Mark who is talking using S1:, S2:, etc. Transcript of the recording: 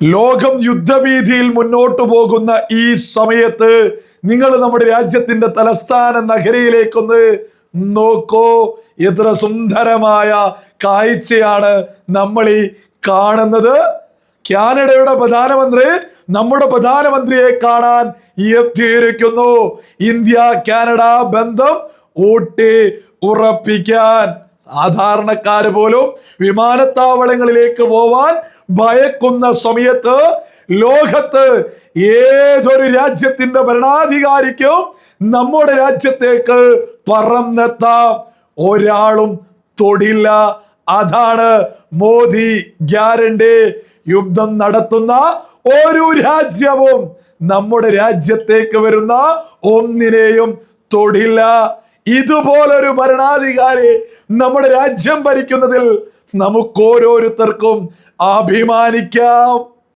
S1: ലോകം യുദ്ധഭീതിയിൽ മുന്നോട്ടു പോകുന്ന ഈ സമയത്ത് നിങ്ങൾ നമ്മുടെ രാജ്യത്തിന്റെ തലസ്ഥാന നഗരിയിലേക്കൊന്ന് നോക്കൂ. എത്ര സുന്ദരമായ കാഴ്ചയാണ് നമ്മൾ ഈ കാണുന്നത്. കാനഡയുടെ പ്രധാനമന്ത്രി നമ്മുടെ പ്രധാനമന്ത്രിയെ കാണാൻ എത്തിയിരിക്കുന്നു. ഇന്ത്യ കാനഡ ബന്ധം ഊട്ടി ഉറപ്പിക്കാൻ. സാധാരണക്കാര് പോലും വിമാനത്താവളങ്ങളിലേക്ക് പോവാൻ ഭയക്കുന്ന സമയത്ത് ലോകത്ത് ഏതൊരു രാജ്യത്തിന്റെ ഭരണാധികാരിക്കും നമ്മുടെ രാജ്യത്തേക്ക് പറന്നെത്താം, ഒരാളും തൊടില്ല. അതാണ് മോദി ഗ്യാരണ്ടി. യുദ്ധം നടത്തുന്ന ഒരു രാജ്യവും നമ്മുടെ രാജ്യത്തേക്ക് വരുന്ന ഒന്നിനെയും തൊടില്ല. ഇതുപോലൊരു ഭരണാധികാരി നമ്മുടെ രാജ്യം ഭരിക്കുന്നതിൽ നമുക്ക് ഓരോരുത്തർക്കും അഭിമാനിക്കാം.